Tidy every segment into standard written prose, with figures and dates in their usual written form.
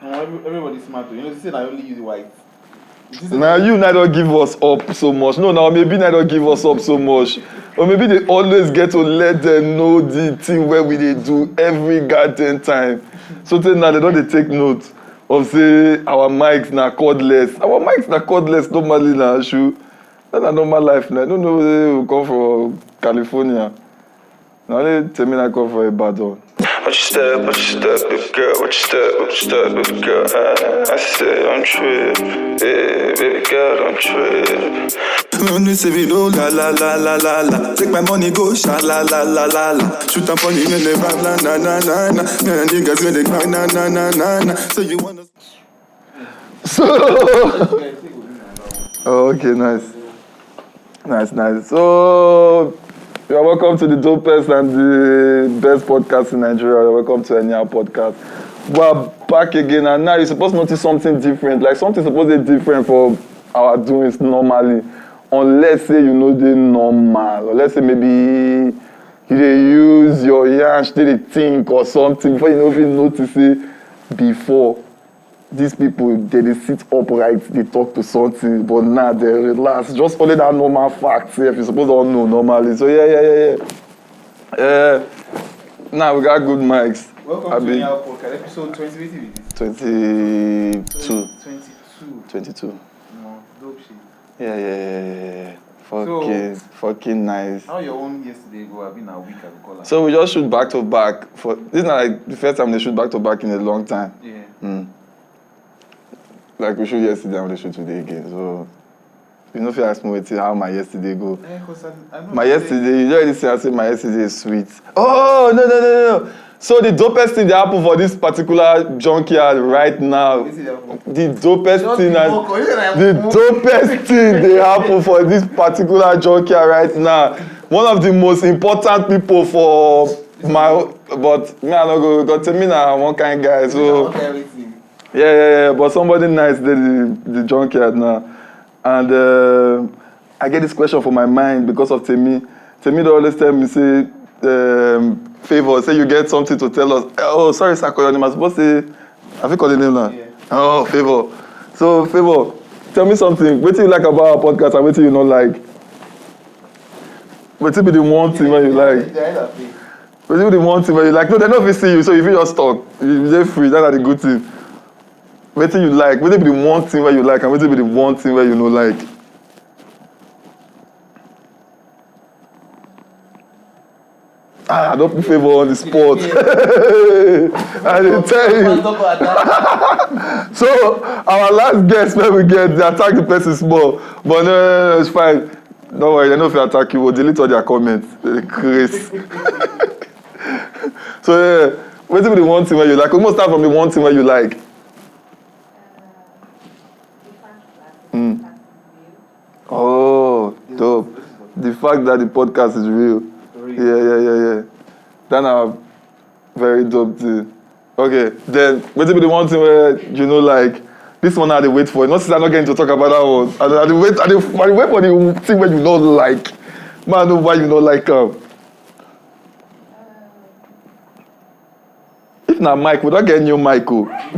Everybody's smart. You know, they say I only use white. Now you not don't give us up so much. No, now maybe not don't give us up so much. Or maybe they always get to let them know the thing where we they do every goddamn time. So now they don't take note of say our mics na cordless. Our mics na cordless normally na shoe. That's a normal life now. I don't know where we come from California. Now only Temi'S I come from Ibadan. What you step, baby girl, what you step, baby girl. I say I'm trip, yeah, baby girl, I'm trip. Money say we know la la la la la la. Take my money go sha la la la la la. Shoot up on you in the rap la na na na na. Man, niggas with the cry na na na na na. So you wanna? Oh, okay, nice. So. You are welcome to the dopest and the best podcast in Nigeria. You're welcome to any podcast. We're back again, and now you're supposed to notice something different. Like something supposed to be different for our doings normally. Unless say you know the normal. Or let's say maybe you use your yansh to think or something before you know if you notice it before. These people, they sit upright, they talk to something, but now they relax. Just only that normal facts if you're supposed to know normally. So yeah. Now we got good mics. Welcome to our podcast, episode 20. 22. 22. No, dope shit. Yeah. Fucking nice. How your own yesterday go? I've been a week at the caller. So we just shoot back to back. This is not like the first time they shoot back to back in a long time. Yeah. Like we shoot yesterday and we shoot today again. So you know if you ask me how my yesterday go. My yesterday, you already say I say my yesterday is sweet. Oh no. So the dopest thing that happened for this particular junkyard right now. The dopest thing they happen for this particular junkyard right now. One of the most important people for but me I don't go because Temi'S na one kind guy. So yeah, but somebody nice did the junkyard now. And I get this question for my mind because of Temi'S. Temi'S always tell me, say, Favor, say you get something to tell us. Oh, sorry, sir, call your name. I supposed to say, have you called the name now? Yeah. Oh, Favor. So, Favor, tell me something. What do you like about our podcast and what do you not like? What will be the one thing where you like? What will be the one thing where you like? No, they don't see you, so if you just talk, you're free. That's the good thing. What do you like? What will be the one thing where you like and what will be the one thing where you don't like? I don't put Favor on the spot. I didn't tell you. So, our last guest where we get, they attack the person small. But no, it's fine. Don't worry, they know if you attack you, we'll delete all their comments. Chris. So, yeah, what will be the one thing where you like? We must start from the one thing where you like. Oh, dope. The fact that the podcast is real. Yeah. That's a very dope thing. Okay, then what will be the one thing where you know like this one I had to wait for it. Not since I'm not getting to talk about that one. I had to wait for the thing where you don't like. Man, I know why you don't like If not mic, we don't get new mic,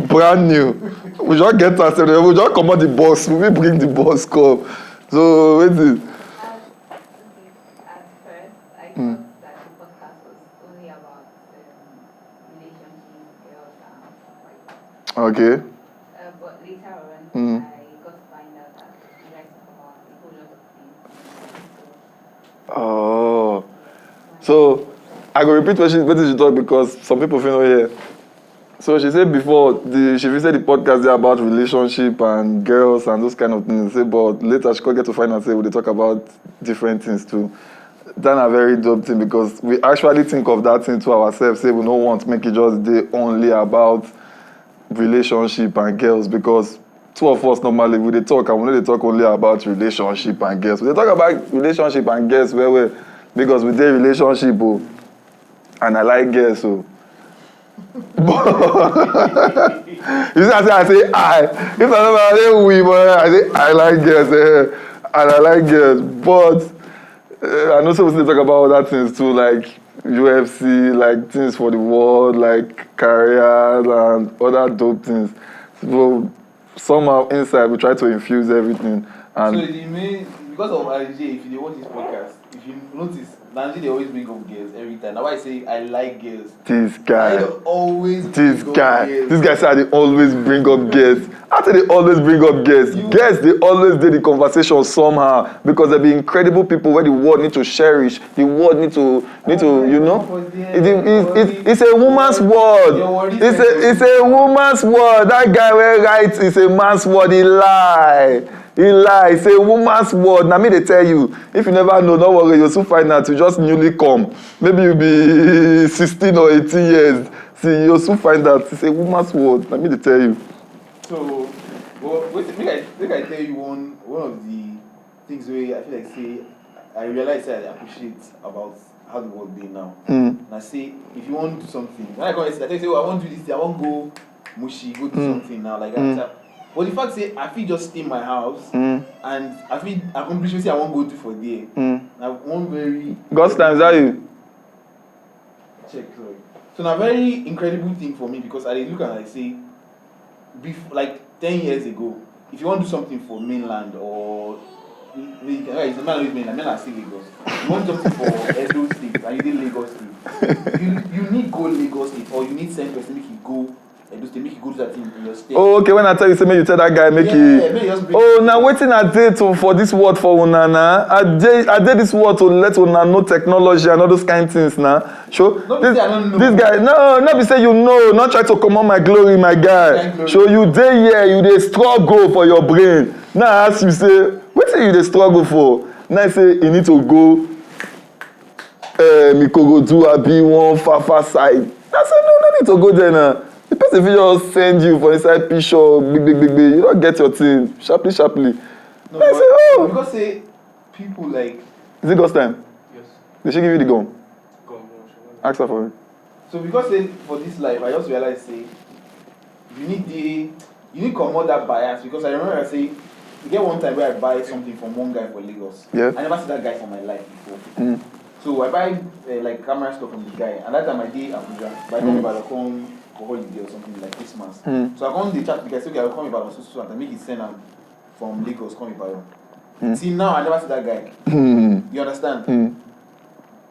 brand new. We just get ourselves, we just come out the boss, we bring the boss come. So wait it. At first, I thought that the podcast was only about relationships, girls, and stuff like that. Okay. But later on, I got to find out that you guys talk about a whole lot of things. Oh. So I go repeat what she talk because some people feel not here. So she said before, she said the podcast is about relationship and girls and those kind of things. But later she could get to find out say they talk about different things too. That's a very dope thing because we actually think of that thing to ourselves. Say we don't want to make it just only about relationship and girls because two of us normally we talk and we don't talk only about relationship and girls. We talk about relationship and girls because we did relationship and I like girls so. You see, I say I. If I say we, but I say I like girls, and I like girls. But I know some people talk about other things too, like UFC, like things for the world, like careers and other dope things. So somehow inside we try to infuse everything. And So the main, because of Hanujay, if you watch this podcast, if you notice, Hanujay they always bring up girls every time. Now I say I like girls. this guy, I always bring up girls. this guy said they always bring up guests. After they always bring up guests, guests they always did the conversation somehow because they be incredible people where the world need to cherish. The world need to you know. It's a woman's word. It's a woman's word. That guy where writes is a man's word. He lie. It's a woman's word. Now me they tell you, if you never know, don't worry, you'll soon find out. You just newly come. Maybe you'll be 16 or 18 years. See, you'll soon find out. It's a woman's word. Now me they tell you. So, well, wait, make I tell you one of the things where I feel like say I realize that I appreciate about how the world be now. And I say if you want to do something, when I come and say, oh, I want to do this, I want to go mushi, go do something now like that. But the fact say I feel just stay in my house and I feel accomplish what I want to go do for there. I want very God's time, is that you? Check, sorry. So now very incredible thing for me because I look and I say before, like 10 years ago, if you want to do something for mainland or it's not always mainland, mainland still Lagos. You want something for Edo State and you did Lagos State. You need go Lagos State or you need send person make you go Edo State, make you go to that thing in your state. Oh, okay, when I tell you, say make you tell that guy make now waiting I did for this word for una na. I did this word to let una know technology and all those kind of things now. Sure. This guy, no, not be say you know, not try to come on my glory, my guy. So you dey here, you dey struggle for your brain. Now I ask you say, what say you dey struggle for? Now I say you need to go Mikorodu abi one far side. I say no need to go there now. The person will just send you for inside picture, big. You don't get your thing sharply. No, I say, oh. Because say people like. Is it God's time? Yes. Did she give you the gun? Ask her for it. So because say for this life, I just realized say you need come out that bias because I remember I say you get one time where I buy something from one guy for Lagos. Yeah. I never see that guy for my life before. So I buy like camera stuff from the guy, and that time I did Abuja. By then I come for holiday or something like Christmas. So I come the chat because okay, I'll come about so and I make it send him from Lagos, come about. See now I never see that guy. You understand?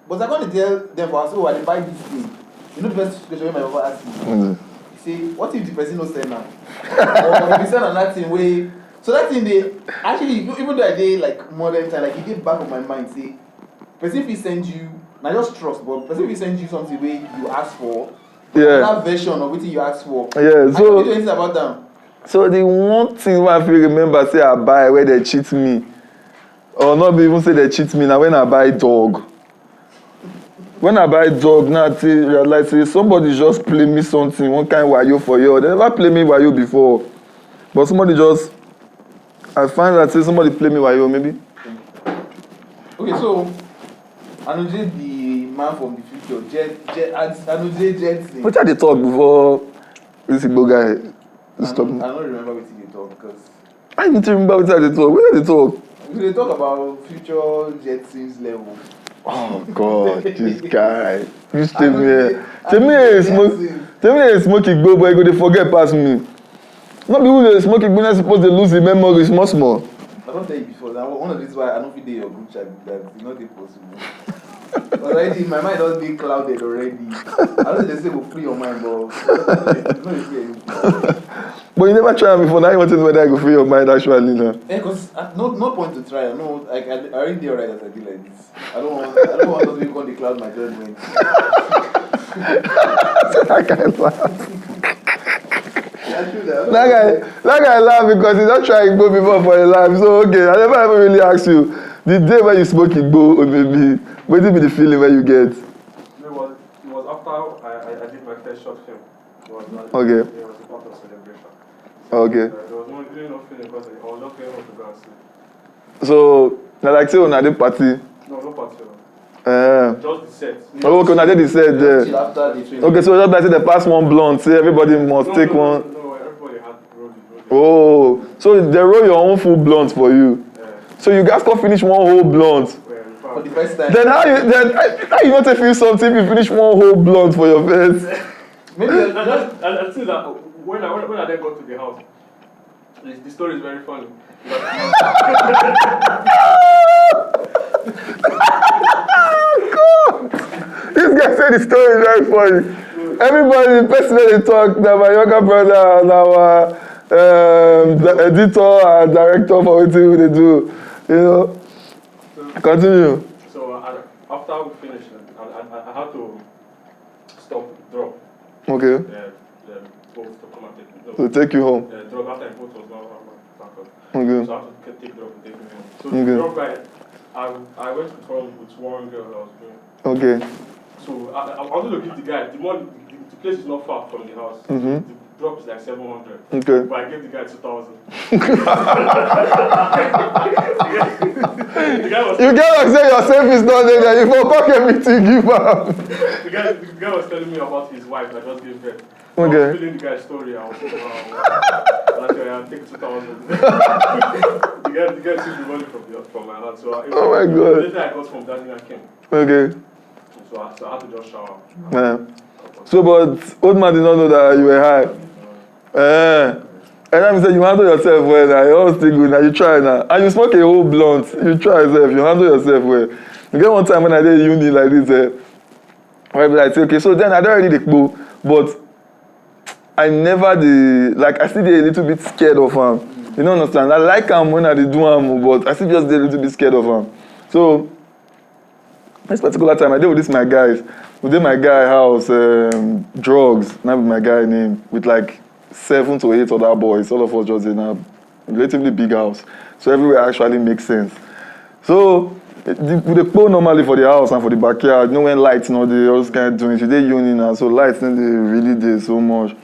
But I come to tell them for us, oh I buy this thing. You know the best situation where my papa asked me. He say, what if the person no send now? Or if he send another thing way. So that thing they actually even though I did like modern time, like it get back of my mind, say person if he send you, not just trust, but person if he send you something where you ask for. That version of what you asked for. Yeah, so I don't do anything about them. So the one thing where I feel remember say I buy where they cheat me, or not even say they cheat me now when I buy dog. When I buy dog now, I realize say somebody just play me something, one kind wayo for you. They never play me wayo before, but somebody just I find that say somebody play me wayo maybe. Okay, so Hanujay the man from the future, Hanujay Jetson. What did they talk before this Igbo guy? I don't remember what they talk because I need to remember what they talk. Where did they talk? They talk about future Jetsons level. Oh God, this guy. You Temi'S is smoking Igbo, but you go to forget past me. Not people they smoke Igbo, not supposed to lose the memory small. I don't tell you before. Now, one of the reasons why I don't feel your group chat that it's not possible. Already, my mind doesn't be clouded already. I don't think they say we'll free your mind, but it's not free anything. But you never tried before. Now you want to know whether I go free your mind actually now. Yeah, because no point to try. No, like I already did alright as I did like this. I don't want those people to cloud my judgment. That guy laugh. That guy laugh because he's not trying Igbo before for a laugh. So okay, I never ever really asked you the day when you smoke Igbo, or maybe what did be the feeling when you get? It was after I did my first short film. Okay. It was a part of celebration. Okay. There was really no feeling because I was just going to go and see. So, now like say on a party. No, no party. Just the set. Oh, okay, now they said there. Okay, so just like say the past one blunt, say everybody must take one. No, everybody had rolled. Oh, so they roll your own full blunt for you. Yeah. So you guys can finish one whole blunt. For the first time. Then how you not feel something if you finish one whole blunt for your face? Maybe And I see that when I then got to the house, the story is very funny. This guy said the story is very funny. Everybody, the person that they talk, that my younger brother and our the editor and director for what they do, you know. Continue. So after we finished, I had to stop, drop. Okay. The boat to come and take me. So take you home. Drop after the boat was not back up. Okay. So I had to take drop and take me home. So Okay. the drop guy, I went to town with one girl that I was doing. Okay. So I wanted to give the guy, the place is not far from the house. Mm-hmm. The drop is like 700. Okay. But I gave the guy 2,000. The guy was You get like say your self is not there, you for pocket everything give up. the guy was telling me about his wife that just gave birth. I Okay. was feeling the guy's story. I was like, wow. Like, I'll take 2,000. The guy took the money from my hand. So Oh my God. Later I got from Daniel King. Okay. So I had to just shower. Yeah. So, but old man did not know that you were high. And then he said, you handle yourself well now. You're all still good now. You try now. And you smoke a whole blunt. You try yourself. You handle yourself well. You get one time when I did uni like this, where I be like, okay, so then I don't already the kpo, but I never like I still get a little bit scared of him. You don't understand? I like him when I do him, but I still just get a little bit scared of him. So, this particular time, I did with this my guys. We did my guy house, drugs, not with my guy name, with like 7 to 8 other boys. All of us just in a relatively big house. So everywhere actually makes sense. So the pole normally for the house and for the backyard, you know when lights not there, all those kind of doing. She did uni now, so lights not there really there so much.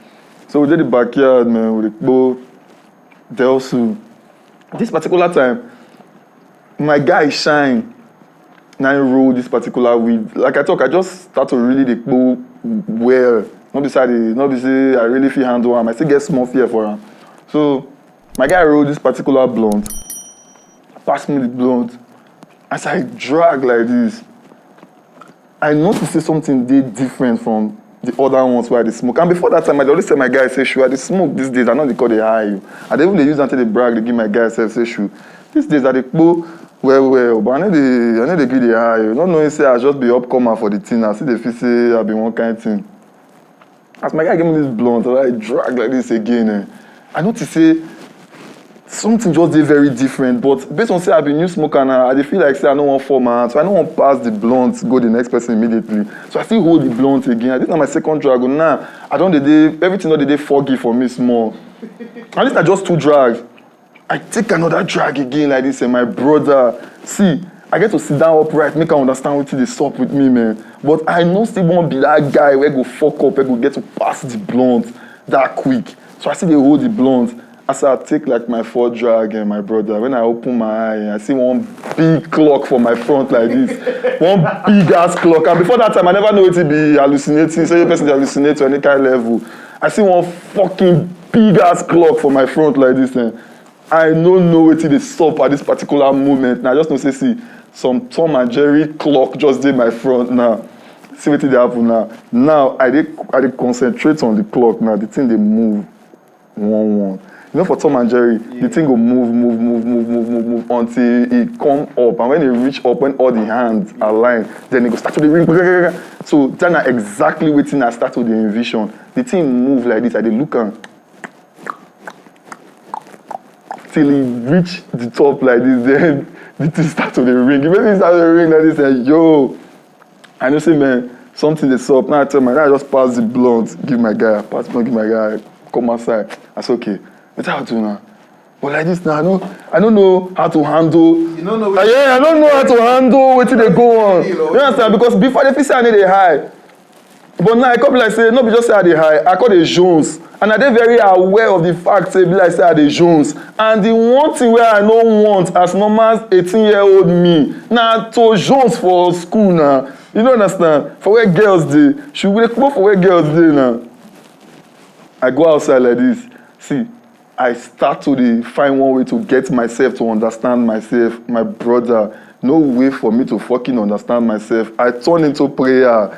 So we did the backyard, man, with the pole, Delsu. This particular time, my guy shine. Now I roll this particular weed. Like I talk, I just start to really the pole well. Not be say I really feel handle him. I still get small fear for him. So my guy rolled this particular blunt. Pass me the blunt. As I drag like this, I noticed something did different from the other ones where I smoke. And before that time, I always tell my guy, say, sure, I smoke these days. I know they call it high. I even they use until they brag, they give my guy, say, sure. These days, I go well, but I know they give the high. Not knowing, say, I just be upcomer for the thing. I see the feel say, I be one kind of thing. As my guy gave me this blunt, I drag like this again. I noticed, say, something just did very different, but based on say I be new smoker now, I feel like say I don't want 4 man, so I don't want pass the blunt, go the next person immediately. So I still hold the blunt again. This is my second drag. Now I don't everything not the day foggy for me small. And this are just 2 drags. I take another drag again like this, and my brother, see, I get to sit down upright, make I understand what they sup with me, man. But I know still won't be that guy where go fuck up, where go get to pass the blunt that quick. So I still they hold the blunt. As I take like my 4th drag and my brother, when I open my eye, I see one big clock for my front like this. One big ass clock. And before that time, I never know it to be hallucinating. So your person hallucinates to any kind of level. I see one fucking big ass clock for my front like this. And I don't know what they stop at this particular moment. And I just know see some Tom and Jerry clock just did my front now. See what they happen now. Now I did concentrate on the clock now. The thing they move 1-1. You know, for Tom and Jerry, the thing will move until it come up. And when it reach up, when all the hands are lined, then it go start to the ring. So then I exactly waiting, I start to the envision. The thing move like this, I dey look and till it reach the top like this, then the thing start to the ring. If it start to the ring like this, then yo, I know say man, something is up. Now I tell my guy, I just pass the blunt, give my guy, come outside. I say okay. That's how to do now. But like this now, I don't know how to handle. You don't know. I don't know how to handle what they go on. You understand? Because before they feel say I need a high. But now I come like say, no be just say I dey high, I call the Jones. And I dey very aware of the fact say be like say I dey Jones. And the one thing where I don't want as normal 18-year-old me, now to Jones for school now. You don't understand? For where girls dey. She will go for where girls dey now. I go outside like this. See. I start to find one way to get myself to understand myself. My brother, no way for me to fucking understand myself. I turn into prayer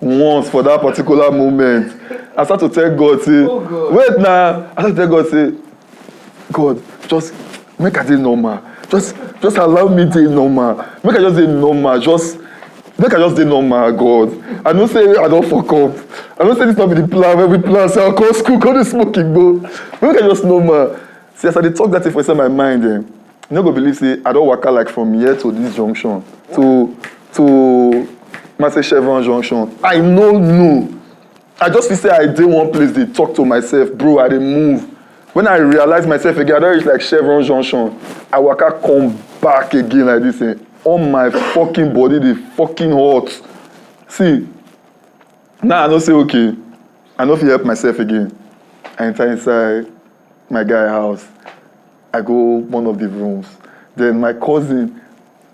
once for that particular moment. I start to tell God, say, wait now. I start to tell God, say, God, just make I dey normal. Just allow me dey normal. Make I just dey normal. Make I just dey normal, God. I don't say I don't fuck up. I don't say this not be the plan. When we plan, say I'll call school, call the smoking, bro. Make I just normal. See, as I dey talk that thing for inside my mind, you no go believe, say, I don't walk out like from here to this junction. To Marseille Chevron junction. I no. I just feel say I dey one place, they talk to myself, bro, I dey move. When I realize myself again, I don't reach like Chevron junction. I walk out, come back again like this, all my fucking body, they fucking hot. See, now I don't say, okay, I know if you help myself again. I enter inside my guy's house. I go one of the rooms. Then my cousin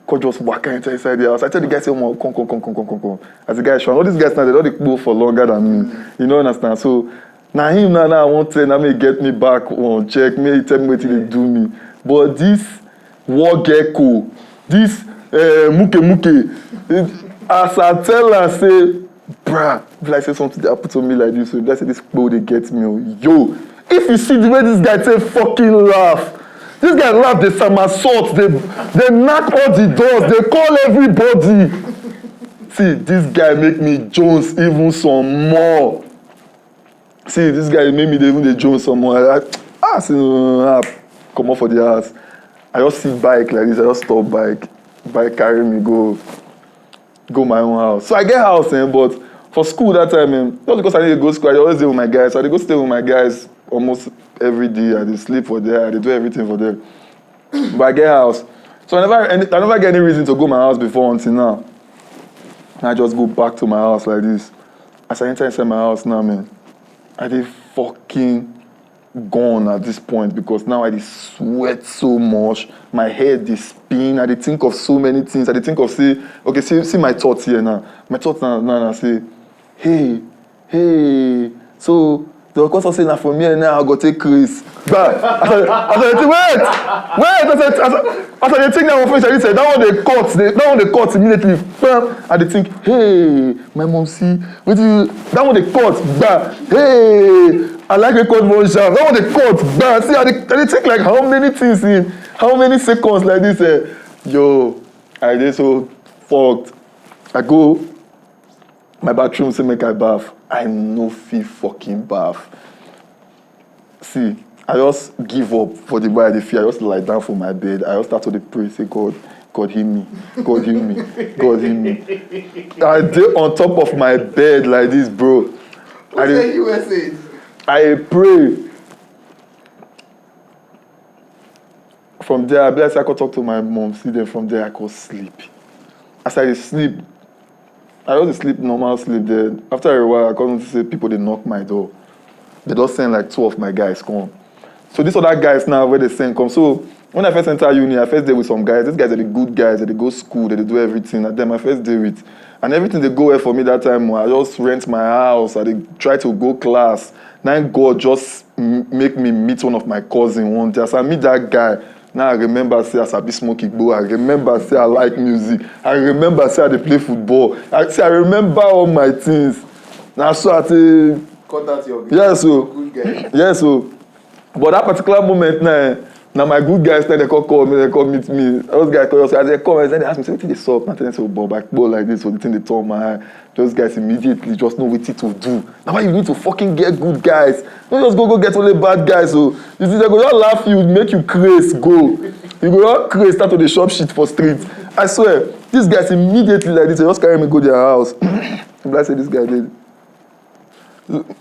could just walk inside the house. I tell the guy, say, come. As the guy show, all these guys now, they don't go for longer than me. You know, understand? So, now him now I want to now may get me back on check, may tell me what they do me. But this war gecko, this muke, as I tell her, say, bruh, if I say something that happen to me like this, so if I say this boy they get me, yo, if you see the way this guy say fucking laugh, this guy laugh, they somersault, they knock all the doors, they call everybody. See, this guy make me Jones even some more. See, this guy made me even the Jones some more. I come up for the house. I just see bike like this, I just stop bike carry me, go my own house. So I get house, but for school that time, just because I need to go to school, I always stay with my guys. So I go stay with my guys almost every day. I sleep for there, I do everything for them. But I get house. So I never get any reason to go my house before until now. And I just go back to my house like this. As I enter inside my house now, man, I did fucking gone at this point because now I did sweat so much. My head is spin. I did think of so many things. I did think of see my thoughts here now. My thoughts now say, hey, so the person say now for me and now I go take Chris. But I said, wait. I said, think that one finish. I said, that one they cut immediately. I did think, hey, my mom see, that one they cut. But hey, I like record one shot. That one they cut. But see, I did think like how many things in how many seconds like this. Yo, I did so fucked. I go my bathroom say make I bath. I no feel fucking bath. See, I just give up for the way I feel. I just lie down for my bed. I just start to pray, say, God heal me. God heal me. God heal me. I did on top of my bed like this, bro. What did you say? I pray. From there, I could talk to my mom. See, then from there, I could sleep. As I sleep, I used to sleep normal sleep there. After a while, I come to say people they knock my door. They just send like 2 of my guys come. So these other guys now where they send come. So when I first enter uni, I first day with some guys. These guys are the good guys. They go school. They do everything. And then my first day with, and everything they go well for me that time. I just rent my house. I try to go class. Then God just make me meet one of my cousins one day. As I meet that guy. Now I remember say I be smoking ball. I remember say I like music. I remember say I play football. I remember all my things. Now so I say, Contact your good guy. Yes, so. But that particular moment now my good guys they call me, they come meet me. Those guys call us, as they come and they ask me, say, what did they suck? And I say, Bob, I ball like this, so the thing they turn my eye. Those guys immediately just know what to do. Now why you need to fucking get good guys? Don't just go get only bad guys. So you see, they go just laugh you, make you craze, go. You go just craze, start to the shop shit for street. I swear, these guys immediately like this, they just carry me go to their house. I say this guy did.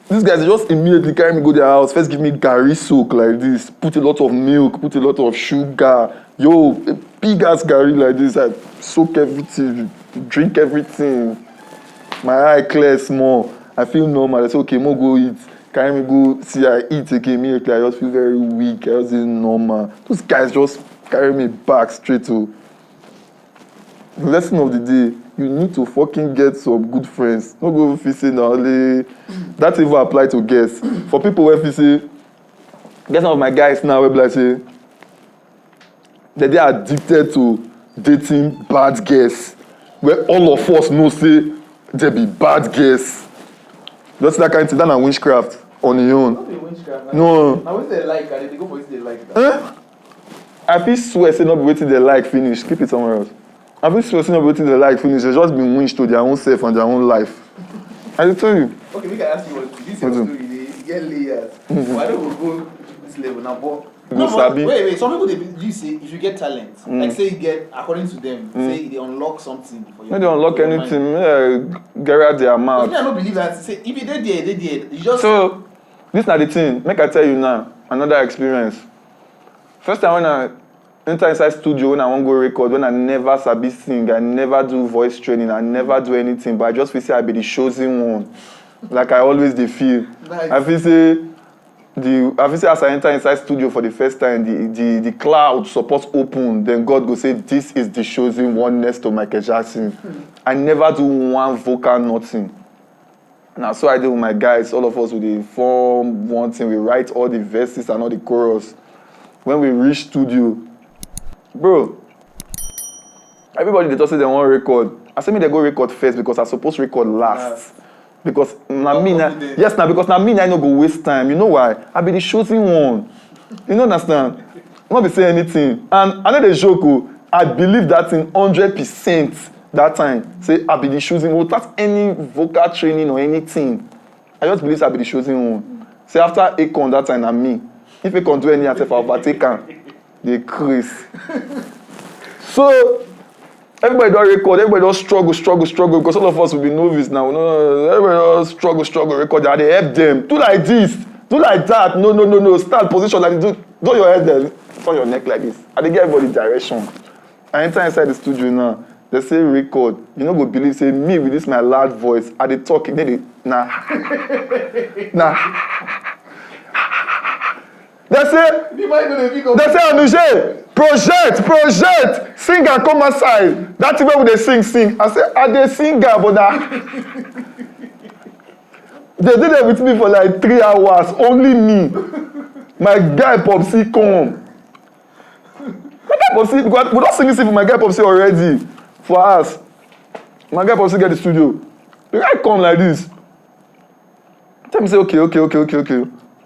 These guys just immediately carry me go to their house. First give me gari soak like this. Put a lot of milk, put a lot of sugar. Yo, a big ass gari like this. I soak everything, drink everything. My eye clear small. I feel normal. I say, okay, more go eat. Carry me go see I eat again. Immediately I just feel very weak. I just feel normal. Those guys just carry me back straight to the lesson of the day. You need to fucking get some good friends. Don't go fishing only. That even apply to guests. For people where fishing, get some of my guys now where like say they are addicted to dating bad girls. Where all of us know say they be bad girls. That's that kind of thing. That's witchcraft on your own. Not the witchcraft. No. Now what they like, and they go for what they like. I feel swear say not be waiting they like finish. Keep it somewhere else. I feel swear say not be waiting they like finish. They just been winched to their own self and their own life. I will tell you. Okay, we can ask you what this your story. They get layers. Why don't we go to this level now? But no, wait. Some people they say if you get talent, like say you get according to them, say they unlock something for you. No, they unlock anything. Get out their mouth. I don't believe that. Say if you did there, you just. So this not the thing. Make I tell you now another experience. First time when I enter inside studio, when I want to go record, when I never sabi sing, I never do voice training, I never do anything, but I just feel say I be the chosen one. Like I always dey feel. Nice. I feel say as I enter inside studio for the first time, the cloud supposed open, then God go say, this is the chosen one next to Michael Jackson. I never do one vocal nothing. Now so I do with my guys, all of us we form one thing, we write all the verses and all the chorus. When we reach studio, bro, everybody they talk say they want record. I say me they go record first because I supposed to record last. Because because na me I no go waste time. You know why? I be the chosen one. You know understand? I not be say anything. And I know the joke. I believe that in 100% that time. Say I be the chosen one without any vocal training or anything. I just believe I be the chosen one. Say after Akon that time na me. If Akon do any attempt, I overtake am. They craze. So everybody don't record, everybody don't struggle because all of us will be novice now. No, everybody don't struggle, record. And they help them. Do like this, do like that. No. Stand position like this. Do your head there, turn your neck like this. And they give everybody direction. I enter inside the studio now. They say record. You know go believe say me with this my loud voice. I they talking. They nah. They say Hanujay, project, sing and come outside. That's the way they sing. I say, are they singer, but they did it with me for like 3 hours, only me. My guy Popsy come. My guy Popsy, because we don't sing this for my guy Popsy already. For us. My guy Popsy get the studio. The guy come like this. Tell me say, okay.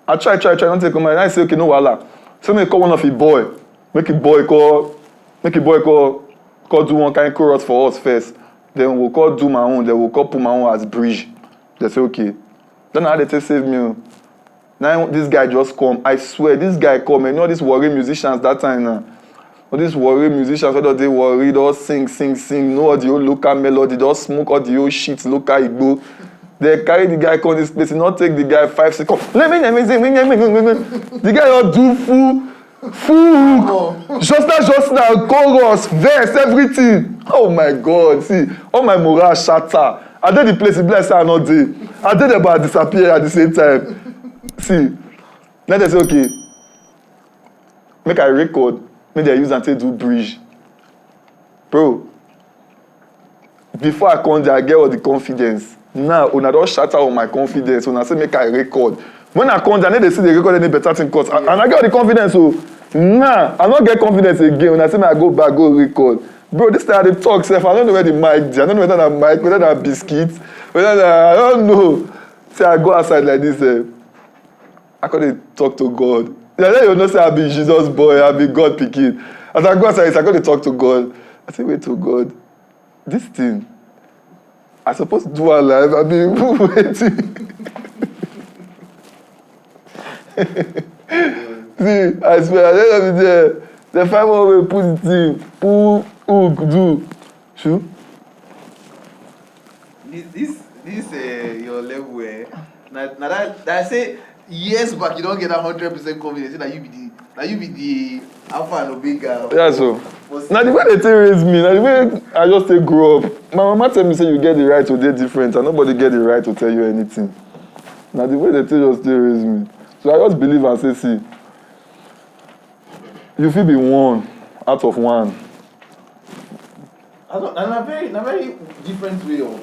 I try, don't take come. I say, okay, no wahala. So me call one of his boy. Make a boy call do one kind of chorus for us first. Then we'll call do my own. Then we'll call put my own as bridge. They say, okay. Then how they take save me. Now this guy just come. I swear, this guy come. And you know these worry musicians that time now. All these worry musicians, whether they worry, they all sing. No audio, local melody, they all smoke audio shit, local Igbo. They carry the guy come this place, not take the guy 5 seconds. The guy don't do full. Just now, chorus, verse, everything. Oh my God, see, all my morale shatter. I did the place, it bless I not there. I did about disappear at the same time. See, then they say, okay, make a record, make they use and say do bridge. Bro, before I come there, I get all the confidence. Now, when I don't shatter all my confidence, when I say make a record. When I come there, they see the record any better thing cause. And I get all the confidence, so nah, I don't get confidence again. When I say I go back, go record. Bro, this time they talk, self. I don't know where the mic is. I don't know whether that mic, whether that biscuit, whether that, I don't know. Say I go outside like this, I can't talk to God. Yeah, you know say I be Jesus boy, I be God pikin. As I go outside, I can't talk to God. I say, wait to God. This thing, I supposed to do our life. I be waiting. See, I swear, at the end of the day, they find one way to put the thing, pull, hook, do. Sure? This your level now that I say years back you don't get 100% confidence that you be the alpha and omega. Yeah, so now the way they take raise me, now the way I just take grow up. My mama tell me say you get the right to be different, and nobody get the right to tell you anything. Now the way they just raise me, so I just believe and say, see, you feel be one out of one. And a very different way of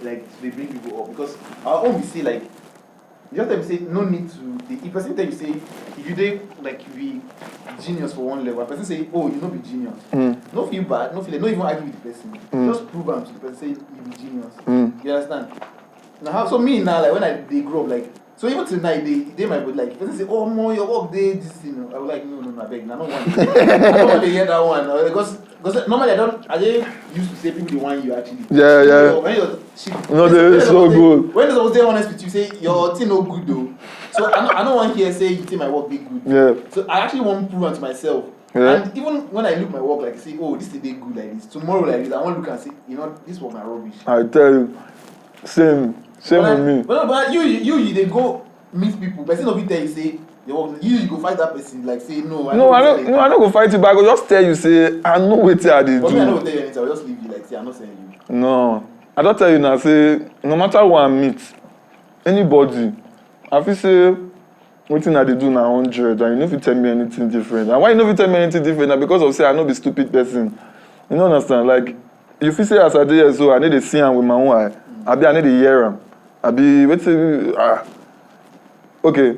like they bring people up because our own we say like just them say no need to the person tell you say if you dey like you be genius for one level, a person say oh you no be genius. no feel bad, no feel, not even argue with the person. Just prove am to the person, say you be genius. You understand? Now how so me now like when they grow up like so even tonight they my body like person say oh more your work day this thing I was like no I beg I don't want I don't want to hear that one because normally I just used to say people they want you actually when you're shit No, they're so good. when they say honest with you say your thing no good though so I don't want here say you think my work be good so I actually want to prove it to myself and even when I look my work like say oh this thing they good like this tomorrow like this I want to look and say you know this was my rubbish. I tell you same with me. But you they go meet people. Person of it tell you say you go fight that person like say no. I don't go fight you, but I go just tell you say I know wetin I dey do. But me I no go tell you anything. I will just leave you like say I'm not saying you. No, I don't tell you now. Say no matter who I meet, anybody, I feel say wetin I dey do na 100, and you no fit tell me anything different. And why you no fit tell me anything different? Na because of say I no be stupid person. You no understand? Like you feel say as I dey here so I no dey see am with my own eye. Abi I no dey hear am. Abi wetin okay.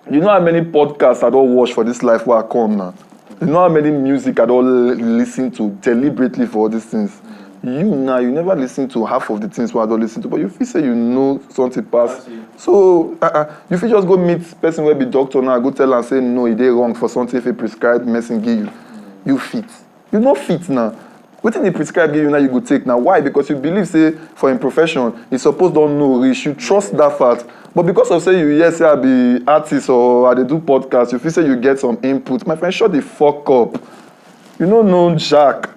You know how many podcasts I don't watch for this life where I come now? You know how many music I don't listen to deliberately for all these things? You never listen to half of the things where I don't listen to, but you feel say you know something past. So you feel just go meet person where be doctor now, go tell and say no, it dey wrong for something if he prescribed medicine give you. You fit. You no fit now. Wetin they prescribe give you now you go take now. Why? Because you believe say for him profession, he suppose don't know reach. You trust that fact. But because of say you yes say I be artist or I dey do podcast, you feel say you get some input. My friend, shut the fuck up. You don't know Jack.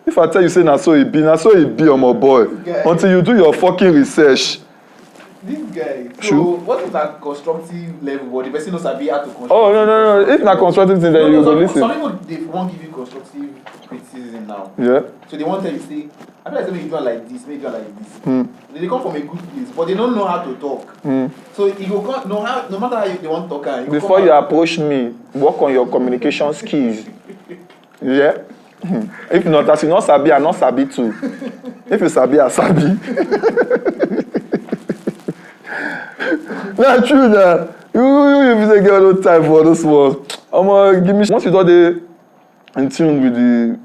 If I tell you say na so it be my boy. Until you do your fucking research. This guy. So what is that constructive level? But the person knows I be how to construct. Oh no. If not constructive thing, then you go listen. Some people they won't give you constructive criticism now. Yeah. So they won't tell you say I feel like maybe you do it like this, maybe you do it like this. They come from a good place, but they don't know how to talk. So you go come, no matter how they want to talk. Before you approach me, work on your communication skills. Yeah. If not, as you not sabi, I not sabi too. If you sabi, I sabi. Not true that you say get no time for those ones. Give me once you don't dey in tune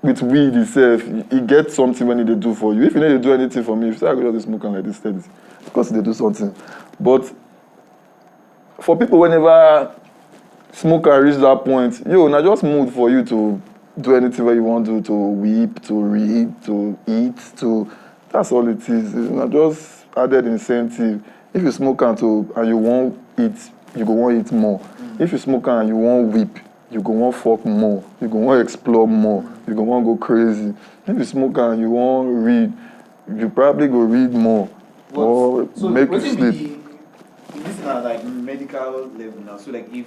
with weed itself, you get something when they do for you. If you know they do anything for me, if you say I go just smoke like this steady, because they do something. But for people whenever smoker reach that point, not just mood for you to do anything where you want to weep, to read, to eat, that's all it is. It's not just added incentive. If you smoke and you won't eat, you go want eat more. If you smoke and you won't weep, you go want fuck more. You go want explore more. You go want go crazy. If you smoke and you want read, you probably go read more. Or make you sleep. This is now like medical level now. So like if you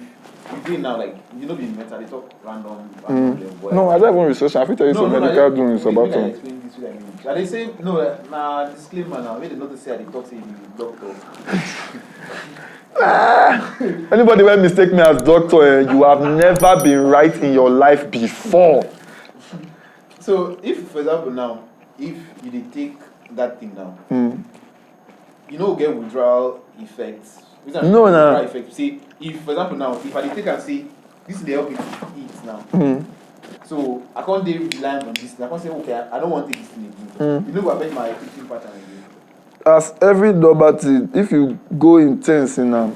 do it now, like you know, be mental, they talk random level. No, I don't even research. I think tell you some medical doings about them. Explain this with language. And they say no, disclaimer now. Maybe they not to say they talk say you doctor. Anybody will mistake me as doctor, you have never been right in your life before. So if, for example, now, if you did take that thing now, you know, get withdrawal effects. No. Effect. See, if, for example, now, if I take and say, this is the help me to eat now. So I can't rely on this. I can't say, okay, I don't want to take this thing again. You know, I affect my eating pattern again. As every double if you go intense in them,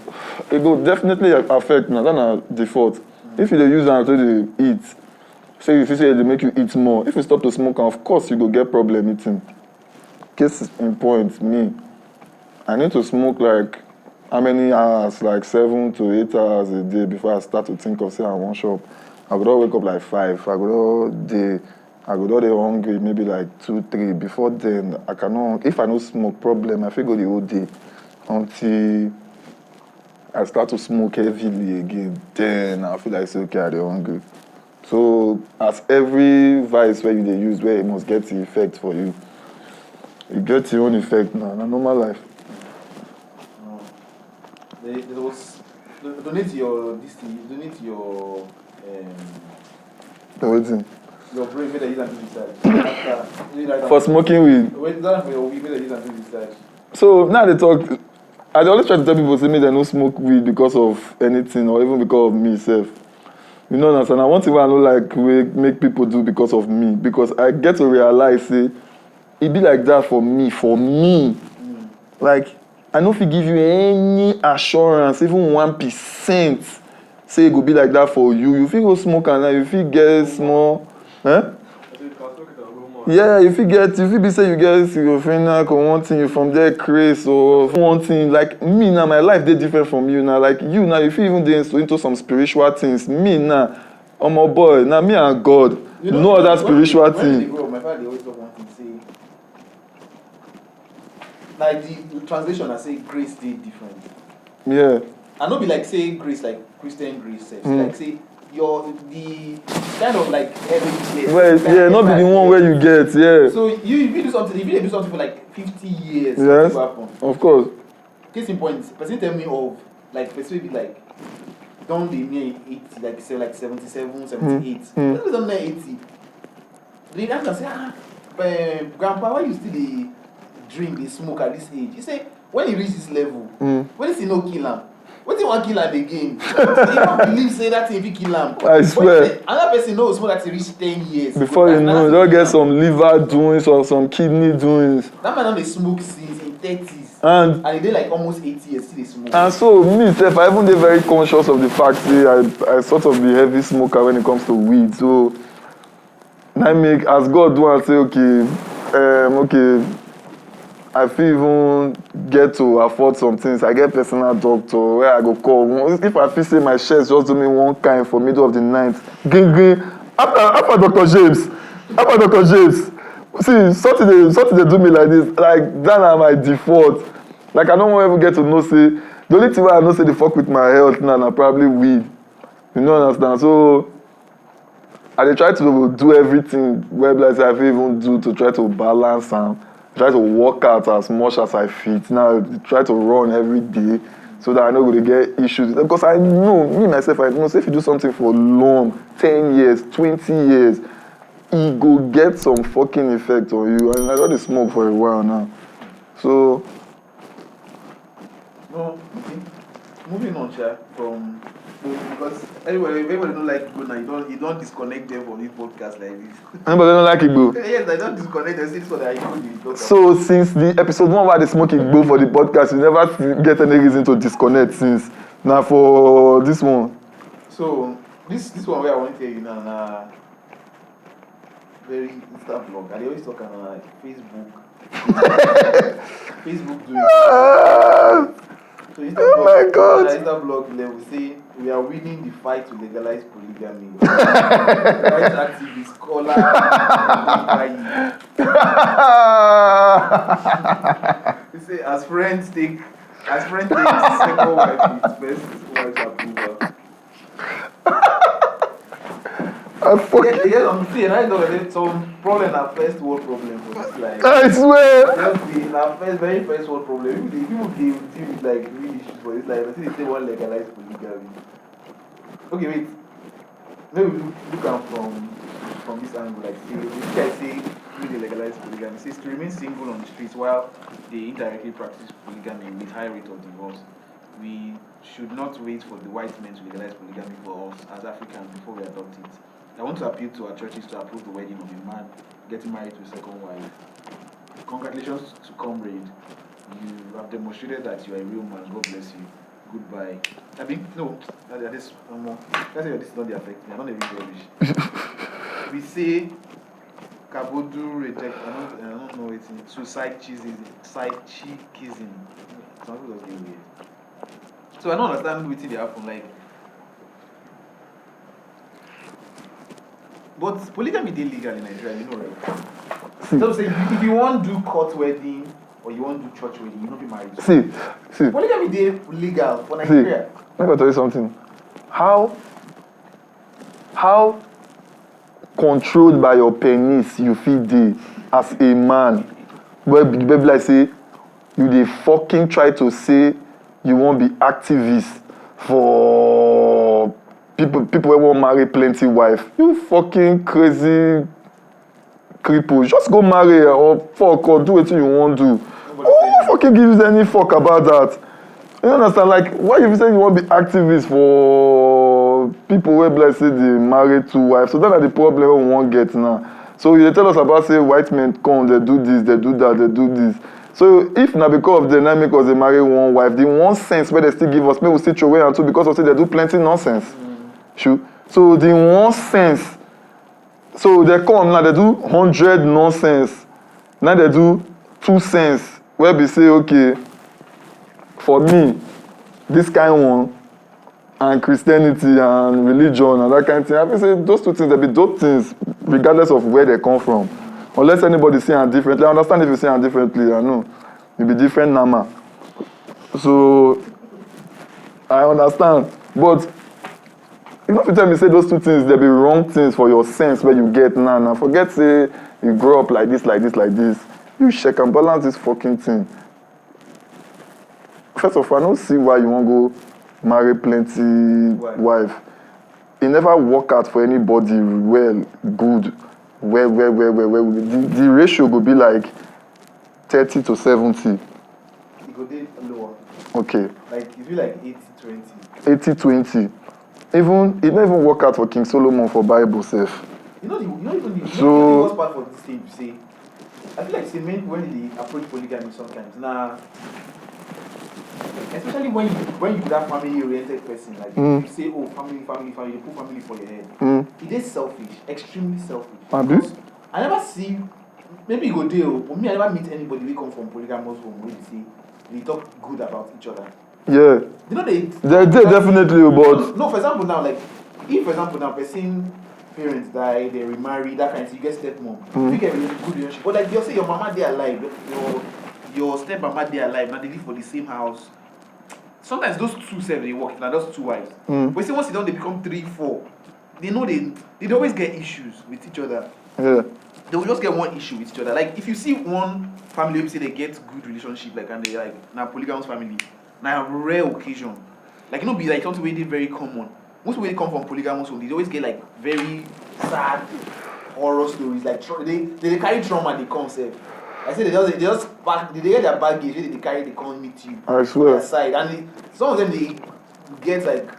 it will definitely affect now. That's a default. If you use them to eat, say if you say they make you eat more. If you stop to smoke, of course you go get problem eating. Case in point, me, I need to smoke like how many hours? Like 7 to 8 hours a day before I start to think of say I want shop. I would all wake up like 5. I would all day. I go down there hungry, maybe like 2, 3. Before then, I cannot. If I no smoke, problem. I feel go the whole day until I start to smoke heavily again. Then I feel like say okay, I'm hungry. So as every vice where you they use, where it must get the effect for you, it gets your own effect now. Na normal life. There was donate your this thing. Donate your The waiting. Your brain made a use and research. For smoking weed. Wait, that for your weed made a use and research. So now they talk. I always try to tell people say me they no smoke weed because of anything or even because of me self. You know what I'm saying? I want to I know like we make people do because of me. Because I get to realize say it be like that for me. Like I know if you give you any assurance, even 1%, say it go be like that for you. You feel go smoke and then you feel get small. Huh? Yeah, if you be say you get schizophrenia or one thing you from there craze or one thing like me now, my life they different from you now. Like you now, if you even dey into some spiritual things, me now, I'm a boy. Now me and God, no other spiritual thing. When they grow up, my father they always talk one thing say, like the translation I say grace dey different. Yeah. I no be like say grace like Christian grace, like say the kind of like every day. Well, yeah, not be the one where you get, yeah. So if you do something, if you do something for like 50 years, yes, what happen? Of course. Case in point, person tell me of like person be like don't dey near 80, like say like 77, 78. Person don't near 80. They ask and say, grandpa, why you still dey drink, dey smoke at this age? He say when he reach this level, when he no kill am. What do you want to kill am again? You don't believe say that if you kill am. I swear. Another person knows smoke that he reach 10 years. Before you know, they'll get some liver doings or some kidney doings. That man don't smoke since in 30s. And he dey like almost 80 years still dey smoke. And so me self, I even dey very conscious of the fact that I sort of be heavy smoker when it comes to weed. So I make as God do and say okay. I feel even get to afford some things. I get personal doctor where I go call. If I feel say my chest just do me one kind for middle of the night, green. After Dr. James. See, something they do me like this. Like that are my default. Like I don't want to ever get to know say the only thing where I know say they fuck with my health now na probably weed. You know understand? So I dey try to do everything where like I feel even do to try to balance and try to work out as much as I fit. Now try to run every day so that I know going to get issues. Because I know, me myself, I know say if you do something for long, 10 years, 20 years, it go get some fucking effect on you. And I already smoke for a while now. So no, okay. Moving on, from because everybody don't like Igbo now. You don't disconnect them from this podcast like this. Anybody don't like Igbo? Yes, I don't disconnect them since what I do. So since the episode 1 where they smoke Igbo for the podcast, you never get any reason to disconnect since. Now for this one. So this one where I want to tell you now, very Insta blog. I always talk on like Facebook. Facebook doing. So my God. Insta blog level say we are winning the fight to legalize polygamy. Rights activists, scholar, they say as friends take second wife with first wife's approval. And I know there's some problem at first world problem for this life. I swear. Very first world problem. People deal with like real issues for this life. I think they say one legalize polygamy. Okay, wait. Maybe look at from this angle. Like, see, this guy say really legalize polygamy. It says to remain single on the streets while they indirectly practice polygamy with high rate of divorce. We should not wait for the white men to legalize polygamy for us as Africans before we adopt it. I want to appeal to our churches to approve the wedding of a man getting married to a second wife. Congratulations to comrade. You have demonstrated that you are a real man. God bless you. Goodbye. I mean, no, this one more. That's why this is not the affect me. I don't even rubbish. We say Kabodu reject. I don't know it's in suicide cheesism. Some people just get weird. So I don't understand what they happen like. But polygamy is legal in Nigeria, you know, right? So say if you want to do court wedding or you want to do church wedding, you don't be married. See. Polygamy is legal for Nigeria. Let me tell you something. How controlled by your penis you feel dey as a man? Where the baby like say you dey fucking try to say you won't be activist for people who won't marry plenty wife. You fucking crazy cripple. Just go marry or fuck or do what you want to do. Who fucking gives any fuck about that? You understand? Like, why you say you want to be activist for people wey be like say dey marry 2 wives. So that na the problem wey we wan get now. So you dey tell us about say white men come, they do this, they do that, they do this. So if na because of dem na make us dey marry 1 wife, the 1 sense wey they still give us, make we still throw away am too because of say they do plenty nonsense. True. So the 1 sense, so they come now, they do 100 nonsense. Now they do 2 sense where be say okay, for me, this kind one and Christianity and religion and that kind of thing, I feel say those 2 things, they be dope things regardless of where they come from. Unless anybody see them differently. I understand if you see them differently, I know. You be different nama. So I understand. But you know if you tell me say those 2 things, they be wrong things for your sense where you get now. Now forget say you grow up like this, like this, like this. You check and balance this fucking thing. First of all, I don't see why you want to go marry plenty wife. It never work out for anybody well, good, well. The ratio would be like 30 to 70. It go dey lower. Okay. Like it be like 80-20. 80-20. Even it never even work out for King Solomon for Bible self. You know the So- worst part for this thing you say. I feel like say men when they approach polygamy sometimes especially when you be that family oriented person, like you say, oh family, you put family for your head. It is selfish, extremely selfish. Because I never see, maybe you go there, but me I never meet anybody who come from polygamous home where they talk good about each other. Yeah. You know They definitely, but no, for example now, like if for example now person parents die, they remarry, that kind of thing, you get stepmom. You get a good relationship. But like you say your mama they alive, your stepmama they alive, now they live for the same house. Sometimes those 2 self they work, now those 2 wives. But see once they don't they become 3, 4, they know they always get issues with each other. yeah. They will just get 1 issue with each other. Like if you see one family who say they get good relationship, like and they like now polygamous family, now a rare occasion. Like be like something really very common. Most people come from polygamous home, they always get like very sad horror stories. Like they carry trauma, they come safe. I say they get their baggage, they carry, they come meet you. I swear. Their side, and some of them they get like,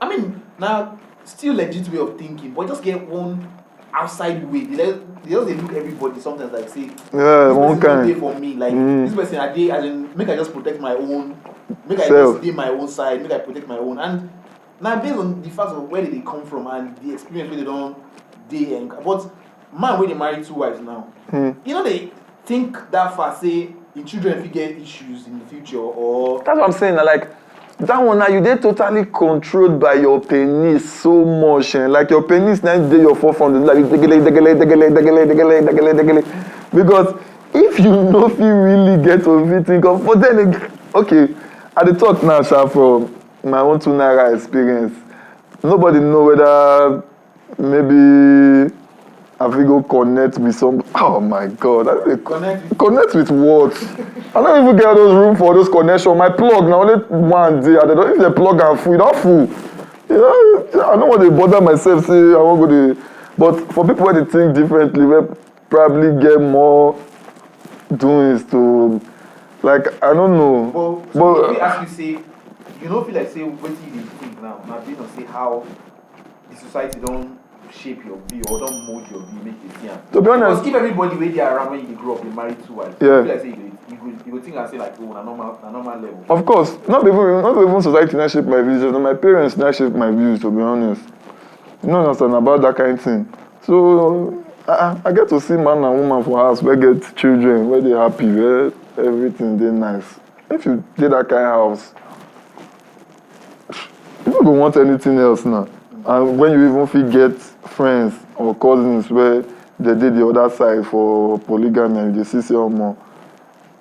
I mean now still legit way of thinking, but just get one outside way. They just look everybody sometimes like say, Yeah, this one person kind. dey for me, like this person I dey as in make I just protect my own, make I Self. just stay my own side, make I protect my own. And now based on the fact of where they come from and the experience where they don't dey but man when they marry 2 wives now, you know they think that far say the children fit get issues in the future or That's what I'm saying. Like that one now, you dey totally controlled by your penis so much, like your penis now dey your forefront, like degele. Because if you no fit really get to think of, but then okay, I dey talk now, sha, from my own 2 naira experience. Nobody know whether maybe I fit go connect with some. Oh my God! Connect with what? I don't even get those room for those connections. My plug now only 1 day. And if the plug am full, e don full. You know, I don't want to bother myself. Say I won't go there. But for people where they think differently, we probably get more doings to, like I don't know. but if we ask you say, you know feel like say wetin you dey think now based on say how the society don't shape your view or don't mold your view, make you see am. To be honest, Because if everybody wey dey around when you grow up, they marry 2 wives, Yeah. you feel like say you go think and say like, oh, na normal level. of course, not even society not shape my views. My parents not shape my views. To be honest, you know understand about that kind of thing. So I get to see man and woman for house where get children, where they happy, where everything they nice. If you did that kind of house, you don't go want anything else now. And when you even fit get friends or cousins where they did the other side for polygamy and you see more,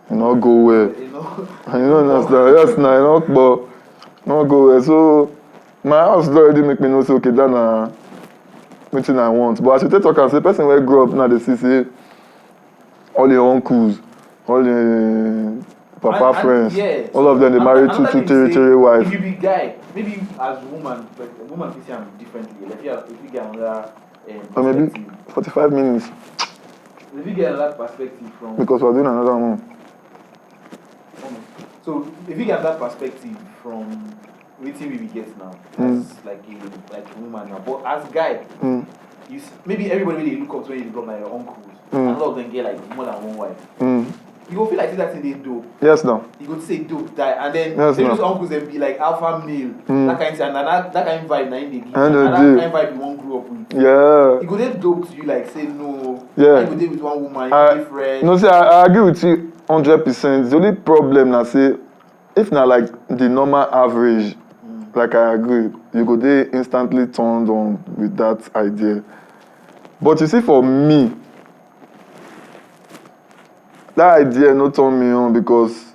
you know go well. You know? And you know understand? Yes, now you know, but not go well. So my house don already make me know say okay, that na wetin I want. But as you take talk am say person wey grow up now dey see say all your uncles, all your papa friends, yeah, all of them dey marry two, three wives. If you be guy, maybe as woman, but a woman fit see am differently. Like if you get another Or maybe perspective. 45 minutes If you get another perspective from because we're doing another one. so if you get that perspective from waiting we get now. As like a woman now. But as guy, you see, maybe everybody really look up to when you look up like your uncles. And a lot of them get like more than one wife. You go feel like that thing they dope. Yes, no. You go say dope die, and then Yes, they no. those uncles they be like alpha male, that kind of thing, and that kind of vibe. Now they give, And and they that do. kind of vibe you won't grow up with. Yeah. You go there dope to you like say no. Yeah. You go there with one woman, you go there friend. No, see, I agree with you 100%. The only problem, I say, if not like the normal average, like I agree, you go there instantly turned on with that idea. But you see, for me, that idea not turn me on because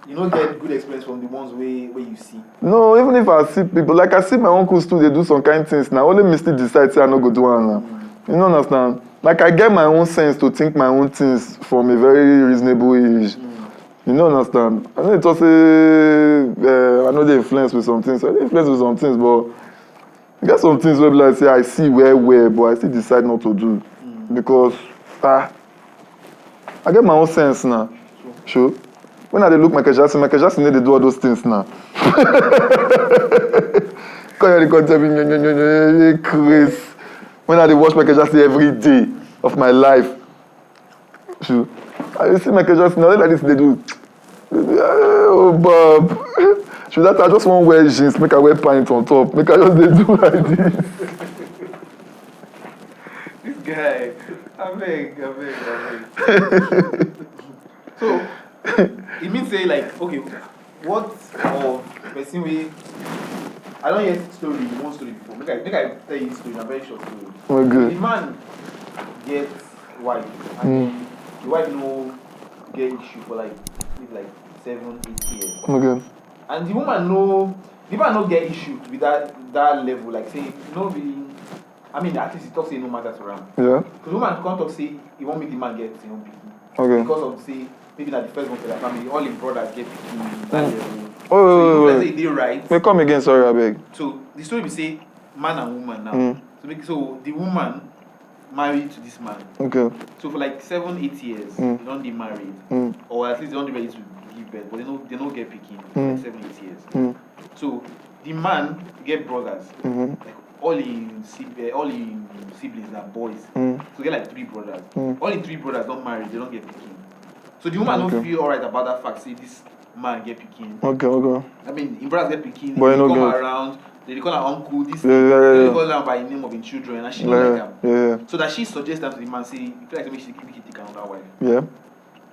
you don't get good experience from the ones where you see. no, even if I see people, like I see my uncles too, they do some kind of things now. Only me still decide say I no go do one now. You don't understand? Like I get my own sense to think my own things from a very reasonable age. You don't understand? I know it was I know they influence with some things. I dey influence with some things, but you get some things where like say I see where, but I still decide not to do because I get my own sense now. Sure. When I dey look Michael Jackson need to do all those things now. Come here, come tell me, Chris. When I dey watch Michael Jackson every day of my life. Sure. I see Michael Jackson, now like this they do. Oh, Bob. Should that I just want wear jeans, make I wear pants on top, make I just dey do like this. This guy, I beg. So, it means say like, okay, what of person we I don't hear story, one story before. Make I tell you a story, a very short story. Oh, good. The man gets wife, and the wife no get issue for like maybe like 7-8 years. Okay. And the man no get issue with that level, like say no really. I mean, at least he talks say no matter to him. Yeah. Because the woman can't talk say he won't make the man get his own pikin. Okay. Because of say maybe not the first one for their family, all his brothers get pikin that level. Oh, so they right. may come again, sorry, I beg. So the story we say man and woman now. So the woman married to this man. Okay. So for like 7-8 years, they don't get married, or at least they don't ready to give birth, but they don't get pikin for like 7-8 years. So the man get brothers, like all in siblings are boys. So get like 3 brothers. All in 3 brothers don't marry, they don't get pikin. So the woman don't feel alright about that fact. Say this man get pikin. Okay. I mean, in brothers get pikin. But They you come no get. around. They call her uncle. This. Yeah. They call her by the name of his children, and she don't like him. Yeah. So that she suggests that to the man, say, you feel like maybe she can take another wife. Yeah.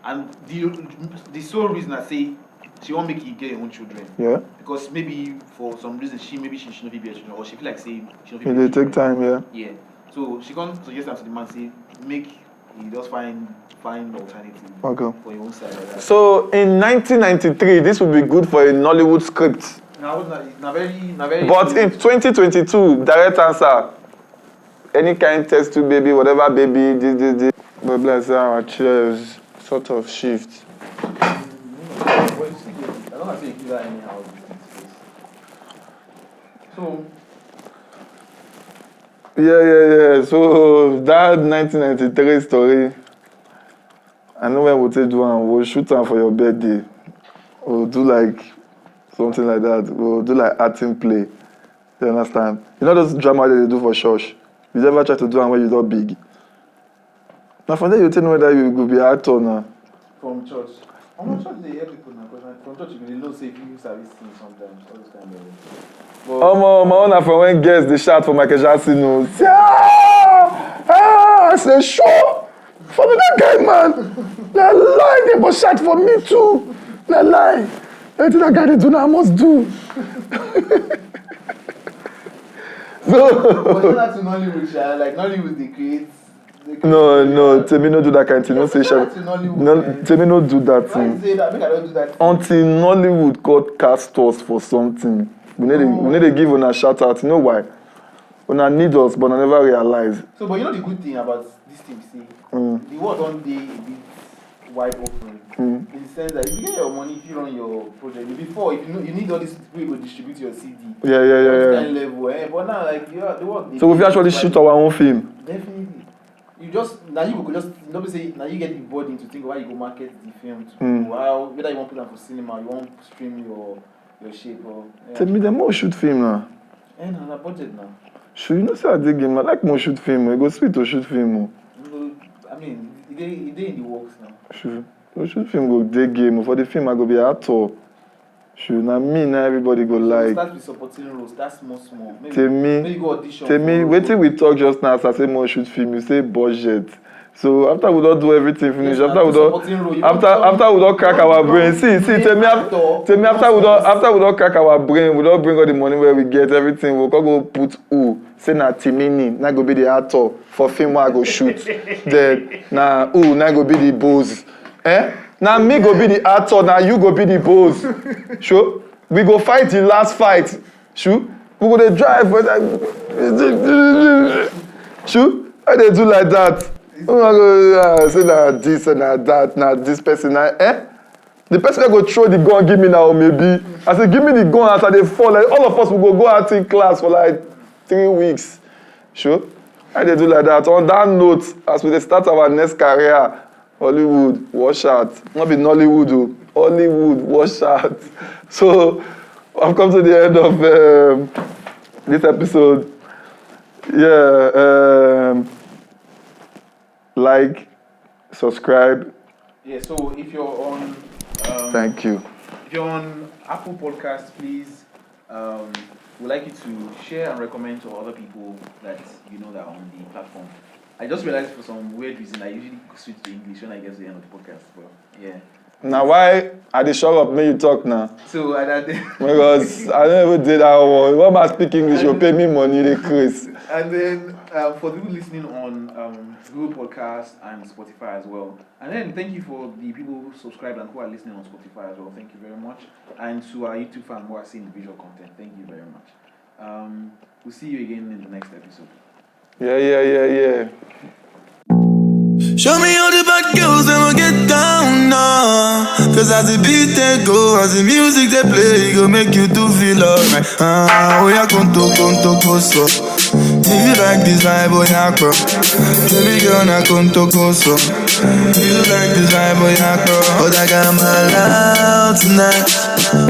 And the sole reason I say she won't make you get your own children. Yeah. Because maybe for some reason she not be a children, or she feel like say she not It dey take time, yeah. Yeah. So she can't suggest that to the man, say make you just find alternative for your own side like that. So in 1993, this would be good for a Nollywood script. Now very. But in 2022, direct answer. Any kind test tube baby, whatever baby, this. But bless our chairs, sort of shift. I don't have to give that anyhow. So. Yeah. So that 1993 story, I know when we'll take one, we'll shoot one for your birthday. We'll do like something like that. We'll do like acting play. You understand? You know those drama that they do for church? You never try to do one when you're not big. Now from there you tell me whether you could be an actor now. From church. From church they help people now, because from church you know say people service things sometimes, all those kind of things. My own from when girls they shout for Michael Jackson. No. Say, I say, sure. For me, that guy, man. Na lie, they must shout for me too. Na lie. Everything that guy they do now, I must do. But you're not to Nollywood, like Nollywood they create. No, Temi no do that kind of thing. No say shout. No, Temi no do that Why thing. say that? Make I don't do that. Until Nollywood got cast us for something. We need to give una shout out. You know why? Una need us, but I never realize. So, but you know the good thing about this thing, see, the world don't be a bit wide open. In the sense that if you get your money, if you run your project, before if you need all these people to distribute your CD. Yeah. Kind level, But now, like the world. So we actually shoot our own film. Definitely. You just now you could just nobody say now you get the burden to think of how you go market the film to people. How whether you want to put them for cinema, you want to stream your shape or. Yeah. Tell me the more shoot film now. And on a budget now. Sure, you know say I dig game. I like more shoot film. It go sweet to shoot film. I mean, they in the works now. Sure. To shoot film go dig game. For the film I go be actor. Sure, now me now everybody go like. Start with supporting roles. That's small. Maybe Temi, go audition. Temi, waiting we talk just now as I say more shoot film. You say budget. So after we don't do everything finish, Yes, after we don't crack our brain. See, Temi, after we don't crack our brain, we don't bring all the money where we get everything. We'll go put say na Timini, na go be the actor for film where I go shoot. Then na go be the boss. Now me go be the actor, now you go be the boss. Sure? We go fight the last fight. Sure? We go dey drive. Sure? How they do like that? Say na this and na that, na this person, the person go throw the gun give me now maybe. I say give me the gun after they fall. Like all of us will go acting class for like 3 weeks. Sure? How they do like that? On that note, as we dey start our next career, Hollywood, wash out. Not be Nollywood, though. Hollywood, wash out. So I've come to the end of this episode. Yeah. Like, subscribe. Yeah, so if you're on Thank you. If you're on Apple Podcasts, please we'd like you to share and recommend to other people that you know that are on the platform. I just realized for some weird reason I usually switch to English when I get to the end of the podcast, but yeah. Now why I dey shut up make you talk now? So because I never did that one. When I speak English, you pay me money, they crazy. And then for the people listening on Google Podcasts and Spotify as well. And then thank you for the people who subscribe and who are listening on Spotify as well. Thank you very much. And to our YouTube fans who are seeing the visual content, thank you very much. We'll see you again in the next episode. Yeah. Show me all the bad girls that will get down now. Cause as the beat they go, as the music they play, it go make you to feel alright. Oh yeah, conto so. If you like this vibe, oh yeah, bro. Baby girl, na conto so. If you like this vibe, oh yeah, bro. But I got my loud tonight.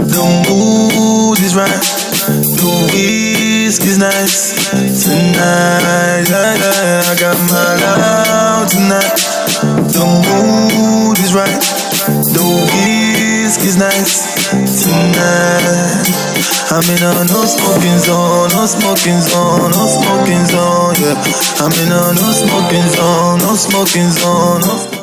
The mood is right. The whiskey's nice tonight. I got my loud tonight. The mood is right. The whiskey's nice tonight. I'm in a no smoking zone, no smoking zone, no smoking zone, yeah. I'm in a no smoking zone, no smoking zone, no